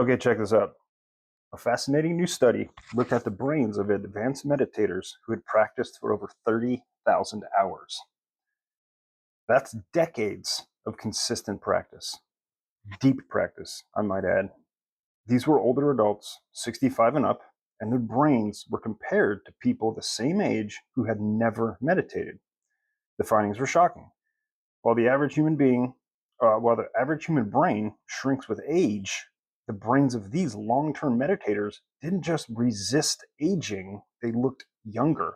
Okay, check this out. A fascinating new study looked at the brains of advanced meditators who had practiced for over 30,000 hours. That's decades of consistent practice, deep practice, I might add. These were older adults, 65 and up, and their brains were compared to people the same age who had never meditated. The findings were shocking. While the average human being, while the average human brain shrinks with age, the brains of these long-term meditators didn't just resist aging, they looked younger.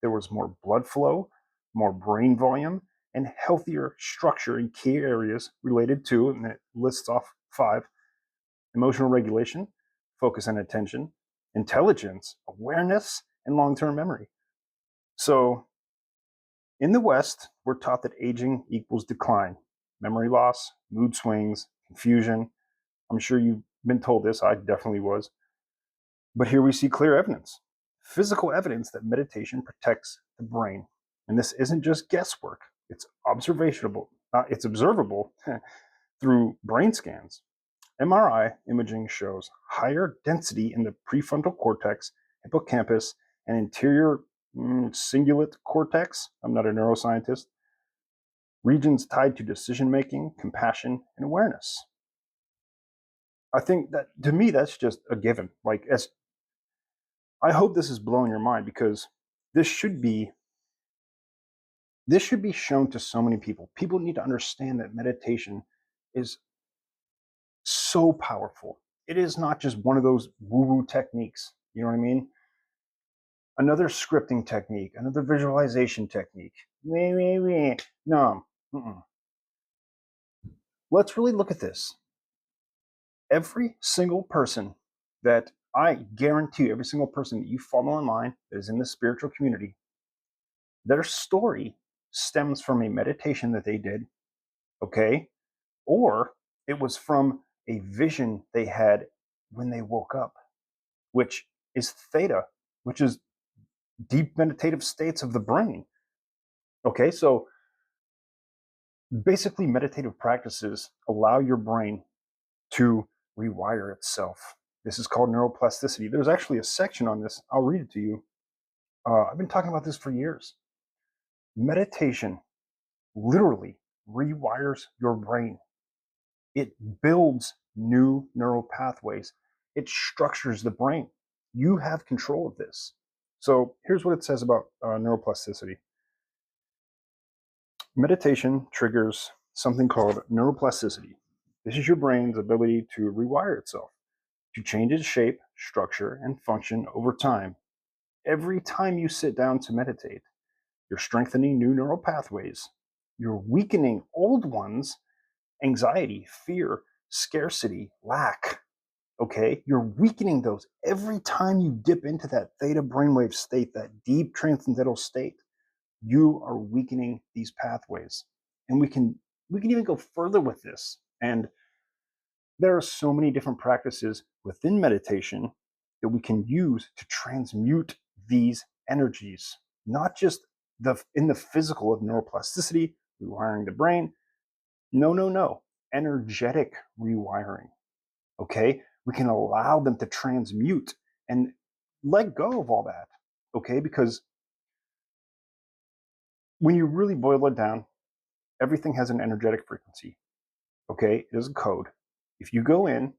There was more blood flow, more brain volume, and healthier structure in key areas related to, and it lists off 5: emotional regulation, focus and attention, intelligence, awareness, and long-term memory. So in the West, we're taught that aging equals decline, memory loss, mood swings, confusion. I'm sure you've been told this, I definitely was. But here we see clear evidence, physical evidence that meditation protects the brain. And this isn't just guesswork, it's observable. It's observable through brain scans. MRI imaging shows higher density in the prefrontal cortex, hippocampus, and anterior cingulate cortex. I'm not a neuroscientist. Regions tied to decision making, compassion, and awareness. I think that to me that's just a given. Like, as I hope this is blowing your mind, because this should be shown to so many people. People need to understand that meditation is so powerful. It is not just one of those woo-woo techniques. You know what I mean? Another scripting technique, another visualization technique. No. Mm-mm. Let's really look at this. Every single person that I guarantee, every single person that you follow online that is in the spiritual community, their story stems from a meditation that they did, okay? Or it was from a vision they had when they woke up, which is theta, which is deep meditative states of the brain. Okay, so basically, meditative practices allow your brain to rewire itself. This is called neuroplasticity. There's actually a section on this. I'll read it to you. I've been talking about this for years. Meditation literally rewires your brain. It builds new neural pathways. It structures the brain. You have control of this. So here's what it says about neuroplasticity. Meditation triggers something called neuroplasticity. This is your brain's ability to rewire itself, to change its shape, structure, and function over time. Every time you sit down to meditate, you're strengthening new neural pathways. You're weakening old ones, anxiety, fear, scarcity, lack. Okay? You're weakening those every time you dip into that theta brainwave state, that deep transcendental state. You are weakening these pathways. And we can even go further with this. And there are so many different practices within meditation that we can use to transmute these energies, not just in the physical of neuroplasticity, rewiring the brain. No. Energetic rewiring. Okay? We can allow them to transmute and let go of all that. Okay? Because when you really boil it down, everything has an energetic frequency. Okay? It is a code. If you go in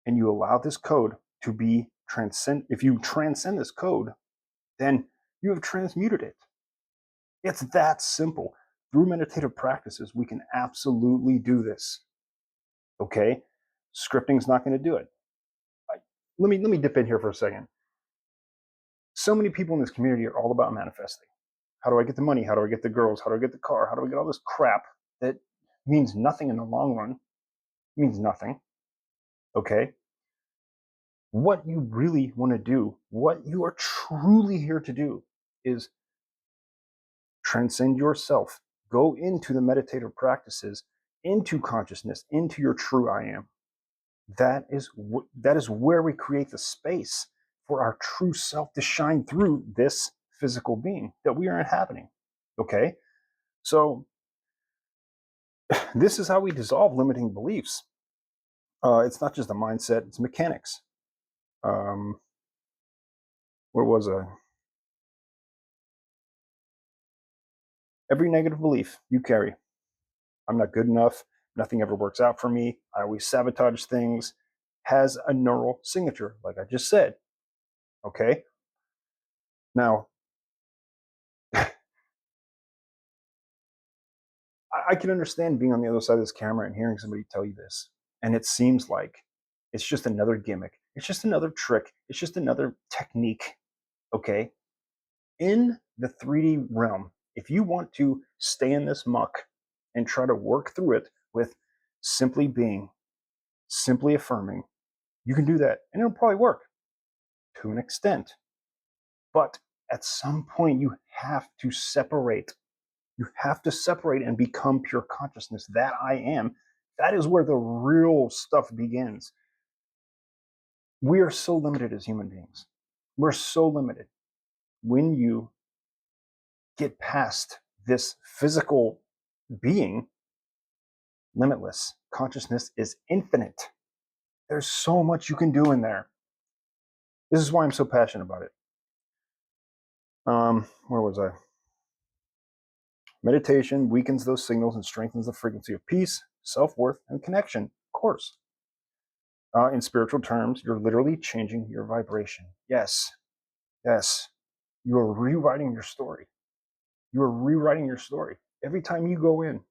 and you allow this code to be if you transcend this code, then you have transmuted it. It's that simple. Through meditative practices, we can absolutely do this. Okay? Scripting's not going to do it. Let me dip in here for a second. So many people in this community are all about manifesting. How do I get the money? How do I get the girls? How do I get the car? How do I get all this crap that means nothing in the long run? It means nothing. Okay? What you really want to do, what you are truly here to do, is transcend yourself. Go into the meditative practices, into consciousness, into your true I am. That is where we create the space for our true self to shine through this physical being that we are inhabiting. Okay? So this is how we dissolve limiting beliefs. It's not just a mindset, it's mechanics. Where was I? Every negative belief you carry. I'm not good enough. Nothing ever works out for me. I always sabotage things. Has a neural signature, like I just said. Okay? Now, I can understand being on the other side of this camera and hearing somebody tell you this. And it seems like it's just another gimmick. It's just another trick. It's just another technique. Okay? In the 3D realm, if you want to stay in this muck and try to work through it with simply being, simply affirming, you can do that. And it'll probably work to an extent. But at some point, you have to separate. You have to separate and become pure consciousness. That I am. That is where the real stuff begins. We are so limited as human beings. We're so limited. When you get past this physical being, limitless. Consciousness is infinite. There's so much you can do in there. This is why I'm so passionate about it. Where was I? Meditation weakens those signals and strengthens the frequency of peace, self-worth, and connection. Of course. In spiritual terms, you're literally changing your vibration. Yes. Yes. You are rewriting your story. You are rewriting your story. Every time you go in,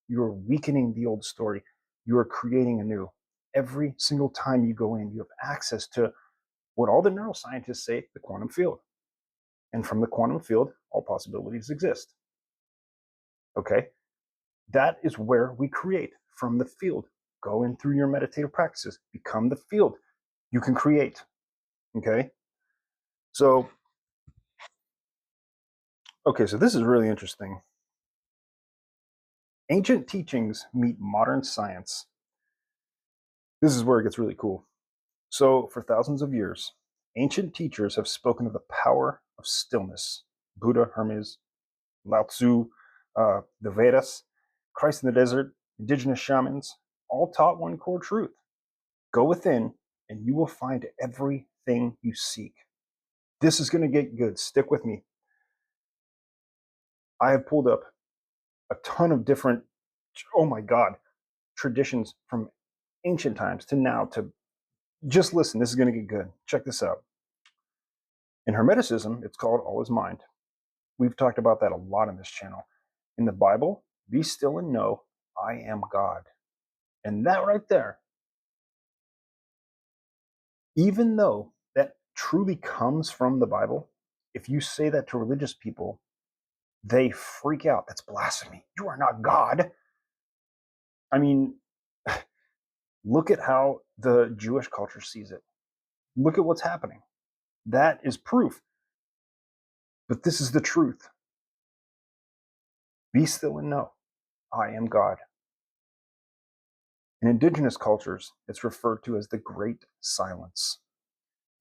you are weakening the old story. You are creating a new. Every single time you go in, you have access to what all the neuroscientists say, the quantum field. And from the quantum field, all possibilities exist. Okay? That is where we create from the field. Go in through your meditative practices, become the field. You can create. Okay? So this is really interesting. Ancient teachings meet modern science. This is where it gets really cool. So, for thousands of years, ancient teachers have spoken of the power of stillness. Buddha, Hermes, Lao Tzu, the Vedas, Christ in the desert, indigenous shamans, all taught one core truth. Go within and you will find everything you seek. This is going to get good. Stick with me. I have pulled up a ton of different, oh my God, traditions from ancient times to now to just listen. This is going to get good. Check this out. In Hermeticism, it's called all is mind. We've talked about that a lot on this channel. In the Bible, be still and know I am God. And that right there, even though that truly comes from the Bible, if you say that to religious people, they freak out. That's blasphemy. You are not God. I mean, look at how the Jewish culture sees it. Look at what's happening. That is proof. But this is the truth. Be still and know I am God. In indigenous cultures, it's referred to as the Great Silence,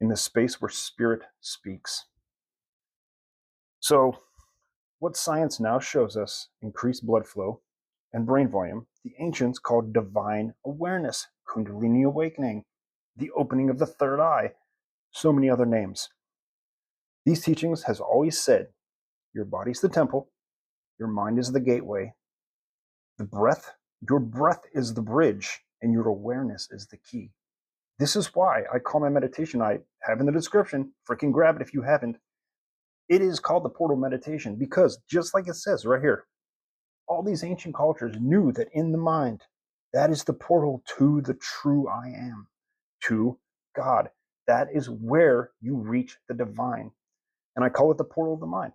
in the space where spirit speaks. So, what science now shows us increased blood flow and brain volume, the ancients called divine awareness, Kundalini awakening, the opening of the third eye, so many other names. These teachings has always said, your body's the temple, your mind is the gateway, your breath is the bridge, and your awareness is the key. This is why I call my meditation, I have in the description, freaking grab it if you haven't. It is called the portal meditation because just like it says right here, all these ancient cultures knew that in the mind, that is the portal to the true I am, to God. That is where you reach the divine. And I call it the portal of the mind.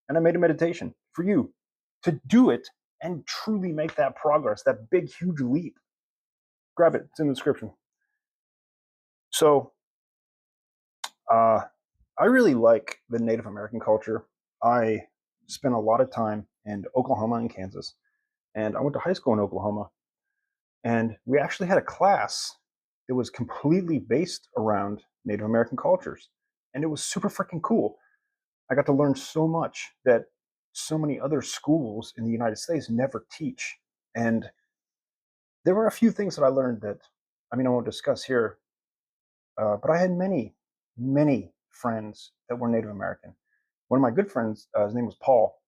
And I made a meditation for you to do it and truly make that progress, that big, huge leap. Grab it, it's in the description. So, I really like the Native American culture. I spent a lot of time in Oklahoma and Kansas, and I went to high school in Oklahoma. And we actually had a class that was completely based around Native American cultures. And it was super freaking cool. I got to learn so much that so many other schools in the United States never teach. And there were a few things that I learned that I mean, I won't discuss here, but I had many, many friends that were Native American. One of my good friends, his name was Paul.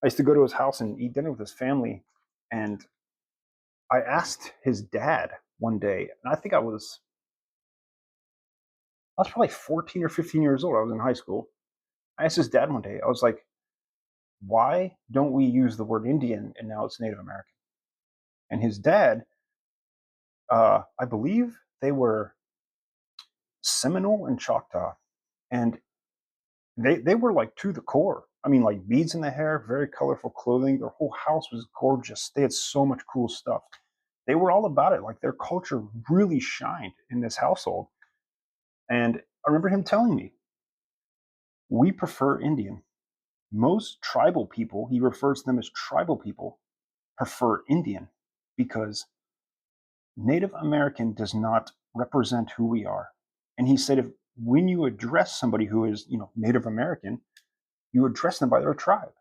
I used to go to his house and eat dinner with his family, and I asked his dad one day, and I was probably 14 or 15 years old. I was in high school. I asked his dad one day, I was like, why don't we use the word Indian and now it's Native American? And his dad, I believe they were Seminole and Choctaw, and they were like to the core. I mean, like beads in the hair, very colorful clothing. Their whole house was gorgeous. They had so much cool stuff. They were all about it. Like their culture really shined in this household. And I remember him telling me, we prefer Indian. Most tribal people, he refers to them as tribal people, prefer Indian because Native American does not represent who we are. And he said, if when you address somebody who is, Native American, you address them by their tribe.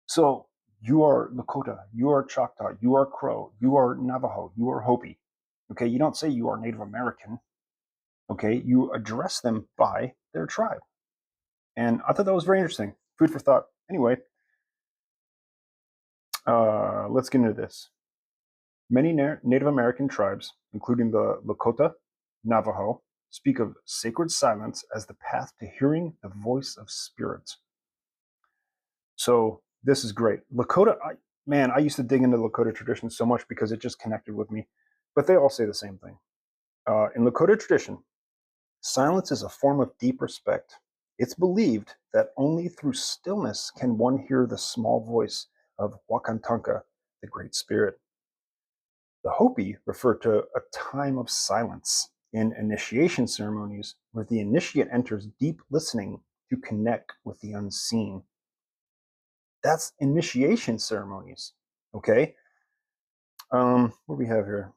So you are Lakota, you are Choctaw, you are Crow, you are Navajo, you are Hopi. Okay, you don't say you are Native American. Okay, you address them by their tribe. And I thought that was very interesting. Food for thought. Anyway, let's get into this. Many Native American tribes, including the Lakota, Navajo, speak of sacred silence as the path to hearing the voice of spirits. So this is great. Lakota, I used to dig into Lakota tradition so much because it just connected with me. But they all say the same thing. In Lakota tradition, silence is a form of deep respect. It's believed that only through stillness can one hear the small voice of Wakantanka, the Great Spirit. The Hopi refer to a time of silence in initiation ceremonies where the initiate enters deep listening to connect with the unseen. That's initiation ceremonies. Okay. What do we have here?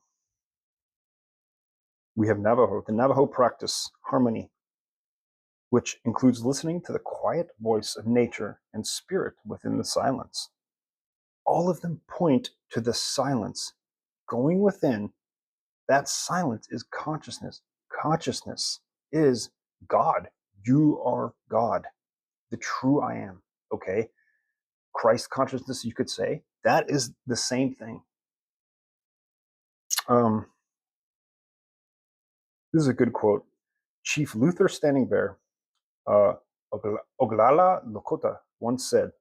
We have Navajo. The Navajo practice harmony, which includes listening to the quiet voice of nature and spirit within the silence. All of them point to the silence. Going within, that silence is consciousness. Consciousness is God. You are God, the true I am. Okay. Christ consciousness, you could say. That is the same thing. This is a good quote. Chief Luther Standing Bear, Oglala Lakota, once said,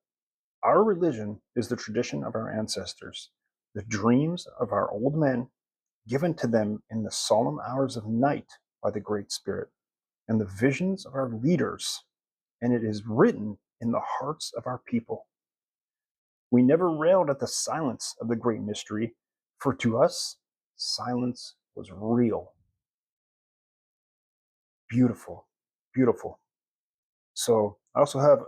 "Our religion is the tradition of our ancestors, the dreams of our old men given to them in the solemn hours of night by the Great Spirit, and the visions of our leaders, and it is written in the hearts of our people. We never railed at the silence of the great mystery, for to us, silence was real." Beautiful, beautiful. So I also have,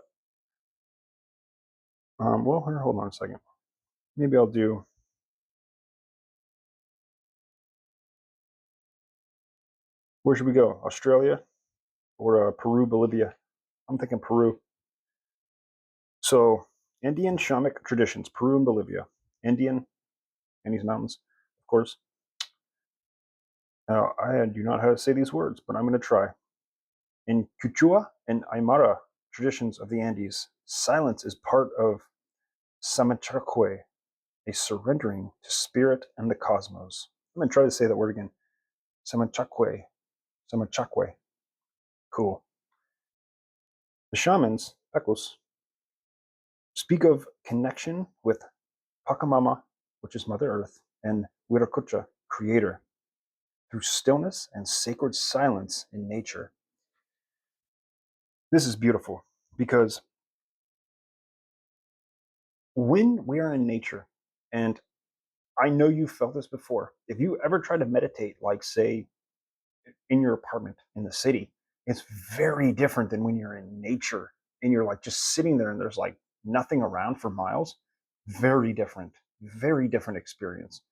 well, here, hold on a second. Maybe I'll do, where should we go? Australia or Peru, Bolivia? I'm thinking Peru. So Andean shamanic traditions, Peru and Bolivia. Andean, Andes Mountains, of course. Now, I do not know how to say these words, but I'm going to try. In Quechua and Aymara traditions of the Andes, silence is part of Samachakwe, a surrendering to spirit and the cosmos. I'm going to try to say that word again. Samachakwe. Samachakwe. Cool. The shamans, Apus, speak of connection with Pachamama, which is Mother Earth, and Wirakucha, Creator, through stillness and sacred silence in nature. This is beautiful because when we are in nature, and I know you've felt this before, if you ever try to meditate, like say in your apartment in the city, it's very different than when you're in nature and you're like just sitting there and there's like nothing around for miles. Very different experience.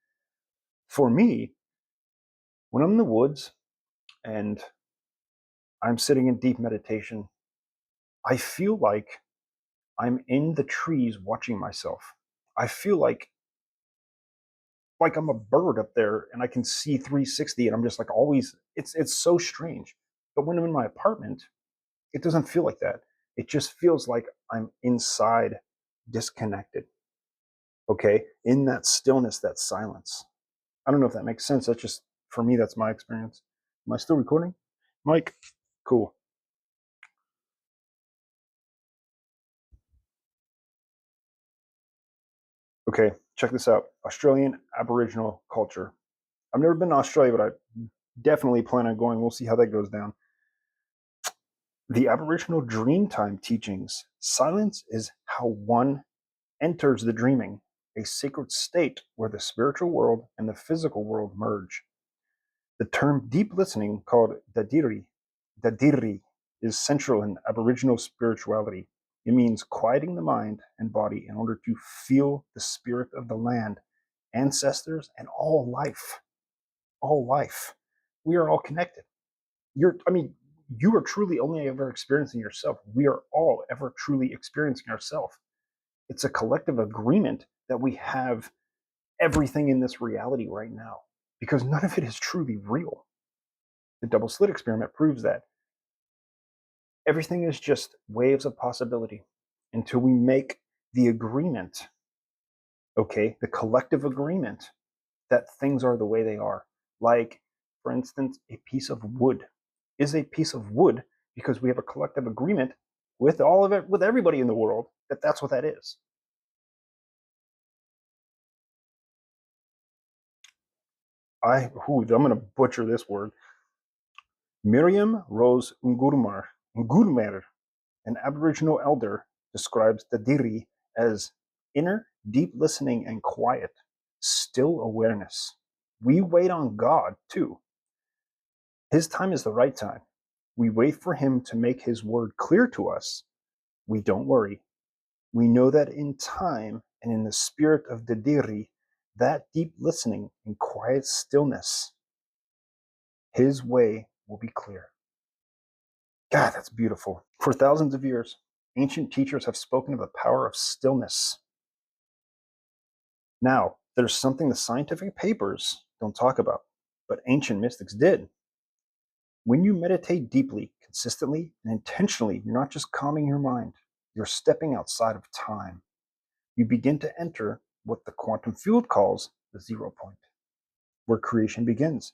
For me, when I'm in the woods and I'm sitting in deep meditation, I feel like I'm in the trees watching myself. I feel like like I'm a bird up there and I can see 360 and I'm just like always, it's so strange. But when I'm in my apartment, it doesn't feel like that. It just feels like I'm inside, disconnected. Okay, in that stillness, that silence. I don't know if that makes sense. That's just, for me, that's my experience. Am I still recording? Mike? Cool. Okay, check this out. Australian Aboriginal culture. I've never been to Australia, but I definitely plan on going. We'll see how that goes down. The Aboriginal Dreamtime teachings. Silence is how one enters the dreaming, a sacred state where the spiritual world and the physical world merge. The term deep listening, called Dadirri, is central in Aboriginal spirituality. It means quieting the mind and body in order to feel the spirit of the land, ancestors, and all life. All life. We are all connected. You are truly only ever experiencing yourself. We are all ever truly experiencing ourselves. It's a collective agreement that we have everything in this reality right now, because none of it is truly real. The double slit experiment proves that everything is just waves of possibility until we make the agreement, okay, the collective agreement that things are the way they are. Like, for instance, a piece of wood is a piece of wood because we have a collective agreement with all of it, with everybody in the world, that that's what that is. I'm going to butcher this word. Miriam Rose Ngurmer, an Aboriginal elder, describes Dadirri as inner, deep listening and quiet, still awareness. We wait on God too. His time is the right time. We wait for him to make his word clear to us. We don't worry. We know that in time and in the spirit of Dadirri, that deep listening and quiet stillness, his way will be clear. God, that's beautiful. For thousands of years, ancient teachers have spoken of the power of stillness. Now, there's something the scientific papers don't talk about, but ancient mystics did. When you meditate deeply, consistently, and intentionally, you're not just calming your mind, you're stepping outside of time. You begin to enter what the quantum field calls the 0 point, where creation begins.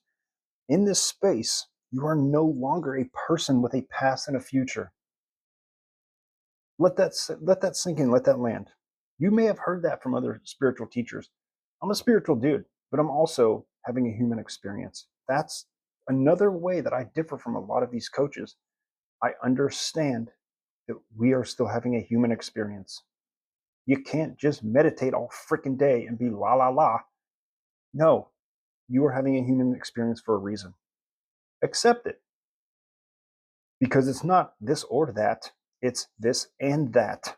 In this space, you are no longer a person with a past and a future. Let that sink in, let that land. You may have heard that from other spiritual teachers. I'm a spiritual dude, but I'm also having a human experience. That's another way that I differ from a lot of these coaches. I understand that we are still having a human experience. You can't just meditate all freaking day and be la la la. No, you are having a human experience for a reason. Accept it. Because it's not this or that, it's this and that.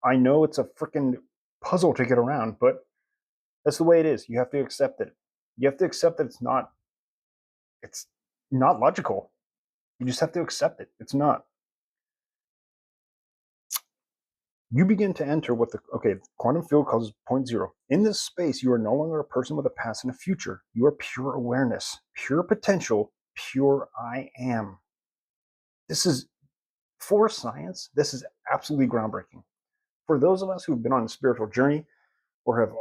I know it's a freaking puzzle to get around, but that's the way it is. You have to accept it. You have to accept that it's not logical. You just have to accept it. It's not. You begin to enter what the quantum field calls point zero. In this space, you are no longer a person with a past and a future. You are pure awareness, pure potential, pure I am. This is, for science, this is absolutely groundbreaking. For those of us who've been on a spiritual journey or have,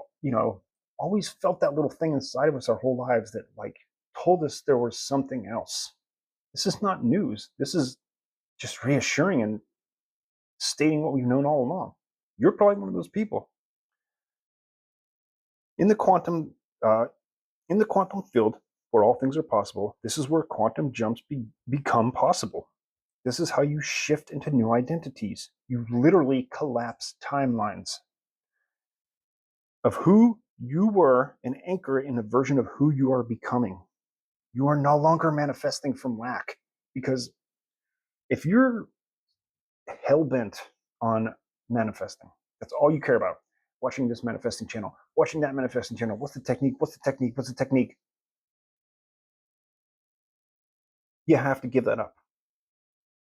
always felt that little thing inside of us our whole lives that told us there was something else. This is not news. This is just reassuring and stating what we've known all along. You're probably one of those people. In the quantum field, where all things are possible, this is where quantum jumps become possible. This is how you shift into new identities. You literally collapse timelines of who you were and anchor in a version of who you are becoming. You are no longer manifesting from lack, because if you're hell-bent on manifesting, that's all you care about. Watching this manifesting channel, watching that manifesting channel. What's the technique? What's the technique? What's the technique? You have to give that up.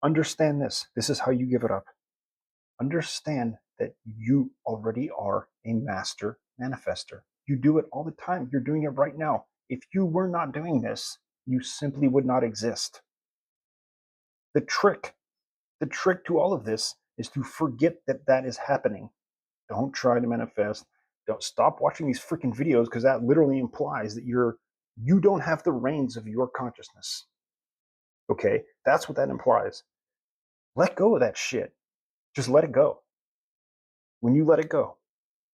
Understand this. This is how you give it up. Understand that you already are a master manifester. You do it all the time. You're doing it right now. If you were not doing this, you simply would not exist. The trick to all of this is to forget that that is happening. Don't try to manifest. Don't stop watching these freaking videos, because that literally implies that you don't have the reins of your consciousness. Okay? That's what that implies. Let go of that shit. Just let it go. When you let it go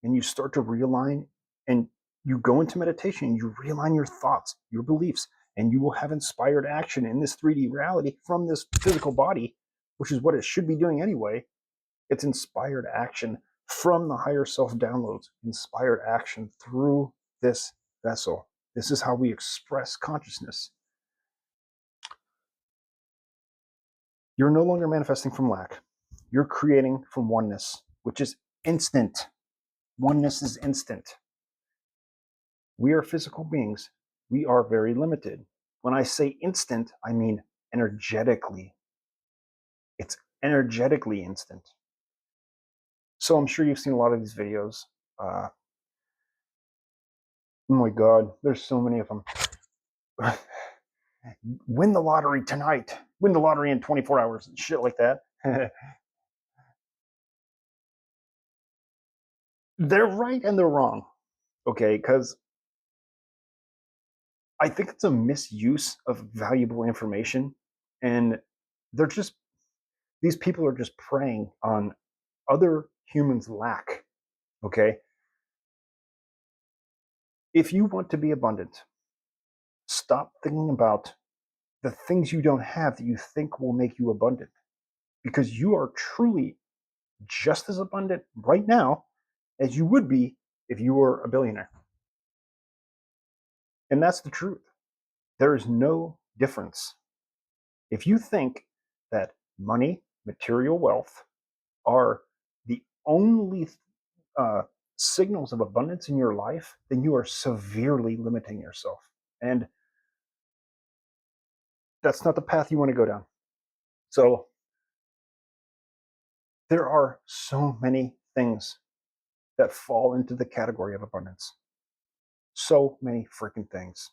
and you start to realign and you go into meditation, you realign your thoughts, your beliefs, and you will have inspired action in this 3D reality from this physical body, which is what it should be doing anyway. It's inspired action from the higher self downloads, inspired action through this vessel. This is how we express consciousness. You're no longer manifesting from lack. You're creating from oneness, which is instant. Oneness is instant. We are physical beings. We are very limited. When I say instant, I mean energetically. It's energetically instant. So I'm sure you've seen a lot of these videos. Oh my God, there's so many of them. Win the lottery tonight. Win the lottery in 24 hours. Shit like that. They're right and they're wrong. Okay, because I think it's a misuse of valuable information. And these people are just preying on other humans' lack. Okay? If you want to be abundant, stop thinking about the things you don't have that you think will make you abundant, because you are truly just as abundant right now as you would be if you were a billionaire. And that's the truth. There is no difference. If you think that money, material wealth are the only signals of abundance in your life, then you are severely limiting yourself. And that's not the path you want to go down. So there are so many things that fall into the category of abundance. So many freaking things.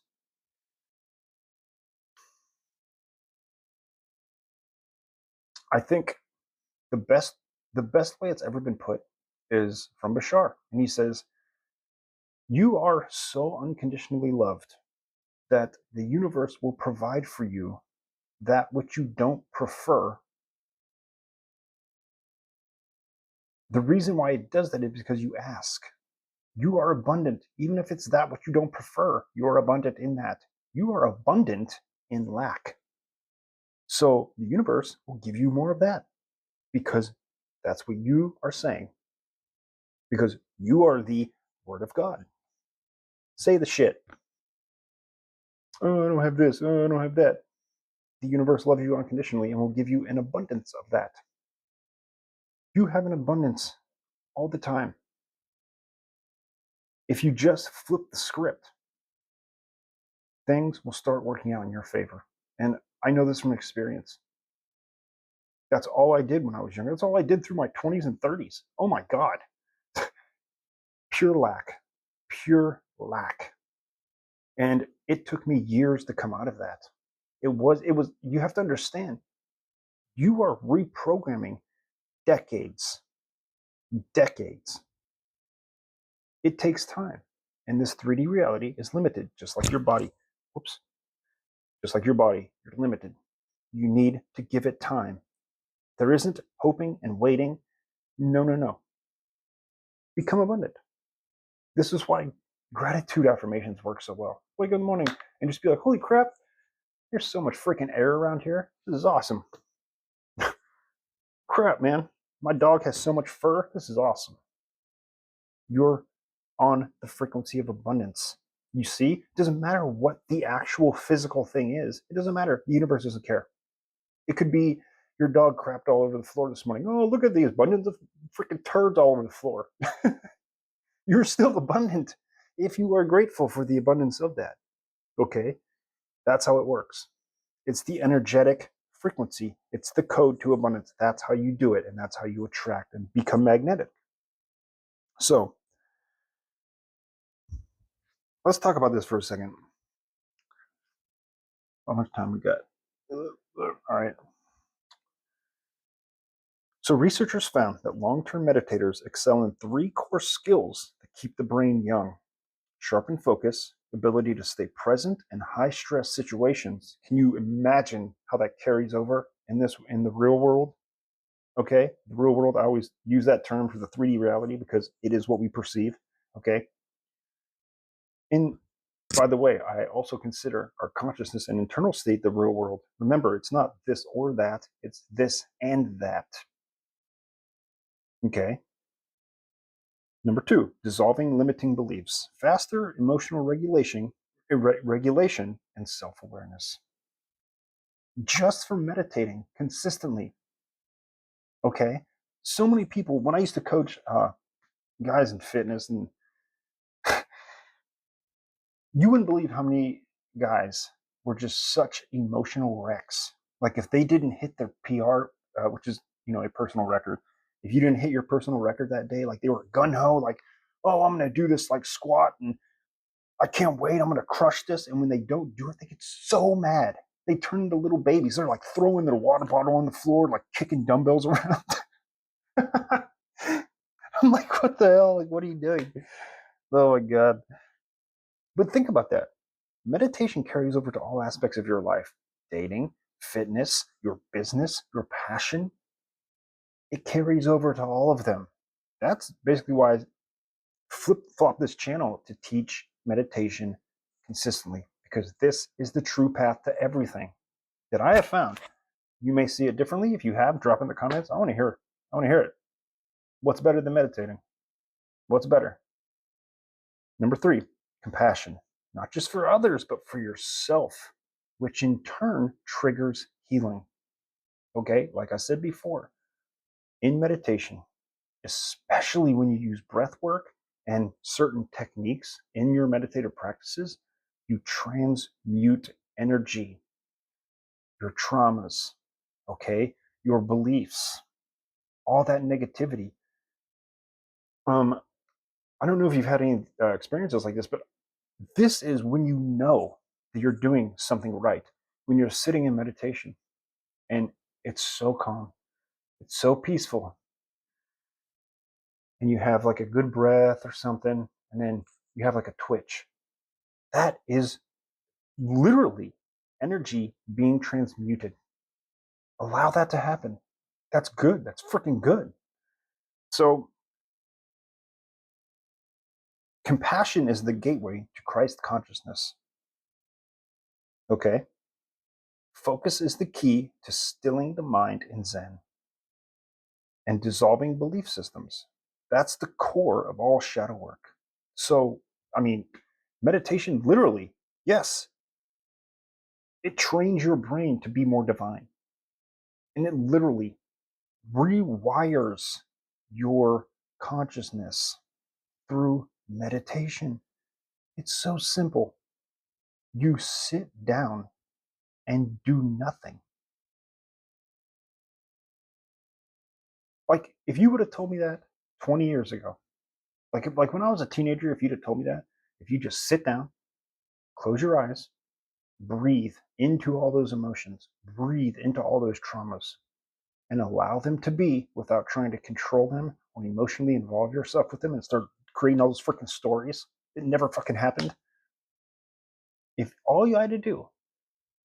I think the best way it's ever been put is from Bashar. And he says, you are so unconditionally loved that the universe will provide for you that which you don't prefer. The reason why it does that is because you ask. You are abundant, even if it's that which you don't prefer. You are abundant in that. You are abundant in lack. So the universe will give you more of that, because that's what you are saying. Because you are the Word of God. Say the shit. Oh, I don't have this. Oh, I don't have that. The universe loves you unconditionally and will give you an abundance of that. You have an abundance all the time. If you just flip the script, things will start working out in your favor. And I know this from experience. That's all I did when I was younger. That's all I did through my 20s and 30s. Oh my God. Pure lack. Pure lack. And it took me years to come out of that. It was, you have to understand, you are reprogramming decades. It takes time. And this 3D reality is limited, just like your body. Whoops. Just like your body, you're limited. You need to give it time. There isn't hoping and waiting. No. Become abundant. This is why gratitude affirmations work so well. Wake up in the morning and just be like, holy crap, there's so much freaking air around here. This is awesome. Crap, man. My dog has so much fur. This is awesome. You're on the frequency of abundance. You see, it doesn't matter what the actual physical thing is. It doesn't matter. The universe doesn't care. It could be your dog crapped all over the floor this morning. Oh, look at the abundance of freaking turds all over the floor. You're still abundant if you are grateful for the abundance of that. Okay? That's how it works. It's the energetic frequency. It's the code to abundance. That's how you do it, and that's how you attract and become magnetic. So, Let's talk about this for a second. How much time we got? All right. So researchers found that long-term meditators excel in 3 core skills that keep the brain young: sharpen focus, ability to stay present in high-stress situations. Can you imagine how that carries over in the real world? Okay, the real world. I always use that term for the 3D reality because it is what we perceive. Okay, and by the way, I also consider our consciousness and internal state the real world. Remember, it's not this or that; it's this and that. Okay. Number 2, dissolving limiting beliefs, faster emotional regulation, and self-awareness. Just from meditating consistently. Okay. So many people, when I used to coach guys in fitness, and you wouldn't believe how many guys were just such emotional wrecks. Like if they didn't hit their PR, which is, a personal record, if you didn't hit your personal record that day, like they were gun ho, like, oh, I'm going to do this like squat and I can't wait. I'm going to crush this. And when they don't do it, they get so mad. They turn into little babies. They're like throwing their water bottle on the floor, like kicking dumbbells around. I'm like, what the hell? Like, what are you doing? Oh my God. But think about that. Meditation carries over to all aspects of your life: dating, fitness, your business, your passion. It carries over to all of them. That's basically why I flip flop this channel to teach meditation consistently, because this is the true path to everything that I have found. You may see it differently. If you have, drop in the comments. I want to hear it. I want to hear it. What's better than meditating? What's better? Number 3, compassion, not just for others, but for yourself, which in turn triggers healing. Okay, like I said before, in meditation, especially when you use breath work and certain techniques in your meditative practices, you transmute energy, your traumas, okay, your beliefs, all that negativity. I don't know if you've had any experiences like this, but this is when you know that you're doing something right. When you're sitting in meditation and it's so calm, it's so peaceful, and you have like a good breath or something, and then you have like a twitch. That is literally energy being transmuted. Allow that to happen. That's good. That's freaking good. So, compassion is the gateway to Christ consciousness. Okay? Focus is the key to stilling the mind in Zen and dissolving belief systems. That's the core of all shadow work. So, I mean, meditation literally, yes, it trains your brain to be more divine. And it literally rewires your consciousness through meditation. It's so simple. You sit down and do nothing. Like if you would have told me that 20 years ago, like when I was a teenager, if you'd have told me that, if you just sit down, close your eyes, breathe into all those emotions, breathe into all those traumas, and allow them to be without trying to control them or emotionally involve yourself with them and start creating all those freaking stories. It never fucking happened. If all you had to do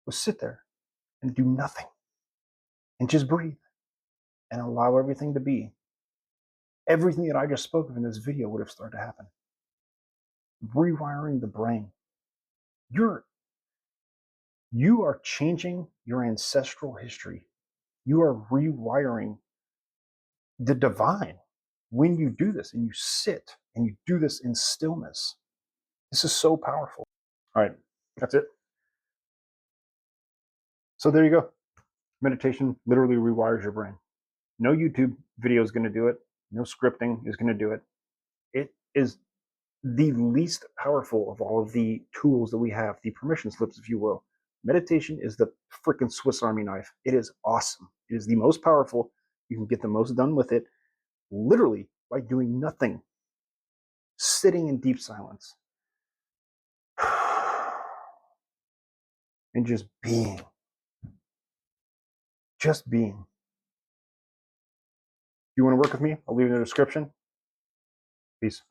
was sit there and do nothing and just breathe and allow everything to be, everything that I just spoke of in this video would have started to happen. Rewiring the brain. You are changing your ancestral history. You are rewiring the divine when you do this and you sit and you do this in stillness. This is so powerful. All right, that's it. So there you go. Meditation literally rewires your brain. No YouTube video is going to do it. No scripting is going to do it. It is the least powerful of all of the tools that we have, the permission slips, if you will. Meditation is the freaking Swiss Army knife. It is awesome. It is the most powerful. You can get the most done with it literally by doing nothing, sitting in deep silence. and just being. Just being. If you want to work with me, I'll leave it in the description. Peace.